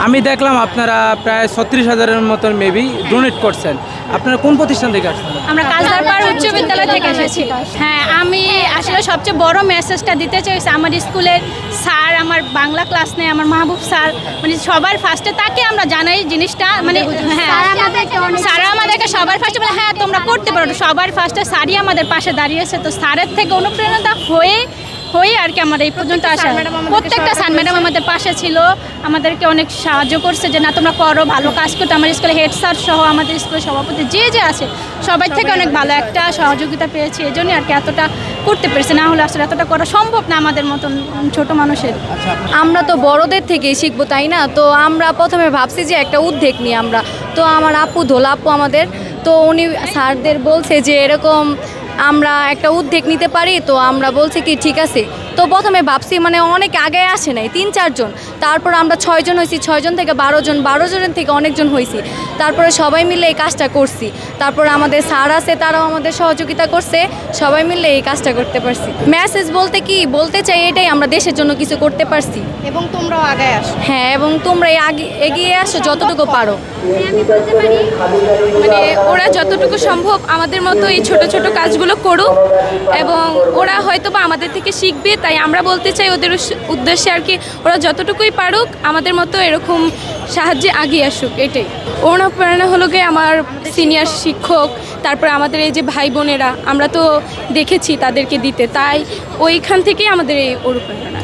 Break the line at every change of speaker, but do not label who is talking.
আমি দেখলাম আপনারা প্রায় 36,000-এর মতন মেবি ডোনেট করছেন। আপনারা কোন প্রতিষ্ঠান থেকে আসছেন?
আমরা কালদারপাড় উচ্চ বিদ্যালয় থেকে এসেছি। হ্যাঁ, আমি আসলে সবচেয়ে বড় মেসেজটা দিতে চাইছি আমার স্কুলের স্যার, আমার বাংলা ক্লাস নেয় আমার মাহবুব স্যার, মানে সবার ফার্স্টে তাকে আমরা জানাই জিনিসটা, মানে হ্যাঁ স্যার আমাদেরকে সবার ফার্স্টে বলে হ্যাঁ তোমরা করতে পারো, সবার ফার্স্টে স্যারই আমাদের পাশে দাঁড়িয়েছে। তো স্যারের থেকে অনুপ্রেরণা হয়ে আর কি আমার এই পর্যন্ত আসা। প্রত্যেকটা স্যার ম্যাডাম আমাদের পাশে ছিল, আমাদেরকে অনেক সাহায্য করছে যে না তোমরা করো, ভালো কাজ করতে। আমার স্কুলে হেড স্যার সহ আমাদের স্কুলের সভাপতি যে আছে সবাই থেকে অনেক ভালো একটা সহযোগিতা পেয়েছি, এই জন্যই আর কি এতটা করতে পেরেছি। না হলে আসলে এতটা করা সম্ভব না আমাদের মতন ছোট মানুষের।
আমরা তো বড়দের থেকেই শিখবো, তাই না? তো আমরা প্রথমে ভাবছি যে একটা উদ্যোগ নিই আমরা। তো আমার আপু ধোলা আপু আমাদের, তো উনি স্যারদের বলছে যে এরকম আমরা একটা উদ্যোগ নিতে পারি। তো আমরা বলছি কি ঠিক আছে। তো প্রথমে ভাবছি মানে অনেক আগে আসে নাই, 3-4 জন, তারপর আমরা 6 জন হয়েছি, 6 জন থেকে 12 জন, 12 জনের থেকে অনেকজন হয়েছি, তারপরে সবাই মিলে এই কাজটা করছি। তারপর আমাদের স্যার আছে, তারাও আমাদের সহযোগিতা করছে, সবাই মিলে এই কাজটা করতে পারছি। মেসেজ বলতে কি বলতে চাই এটাই, আমরা দেশের জন্য কিছু করতে পারছি
এবং তোমরাও আগে আসো।
হ্যাঁ, এবং তোমরা এগিয়ে আসো যতটুকু পারো।
মানে ওরা যতটুকু সম্ভব আমাদের মতো এই ছোট ছোট কাজগুলো করুক, এবং ওরা হয়তো বা আমাদের থেকে শিখবে। তাই আমরা বলতে চাই ওদের উদ্দেশ্যে আর কি, ওরা যতটুকুই পারুক আমাদের মতো এরকম সাহায্যে এগিয়ে আসুক। এটাই অনুপ্রেরণা হলো গিয়ে আমার সিনিয়র শিক্ষক, তারপর আমাদের এই যে ভাই বোনেরা, আমরা তো দেখেছি তাদেরকে দিতে, তাই ওইখান থেকেই আমাদের এই অনুপ্রেরণা।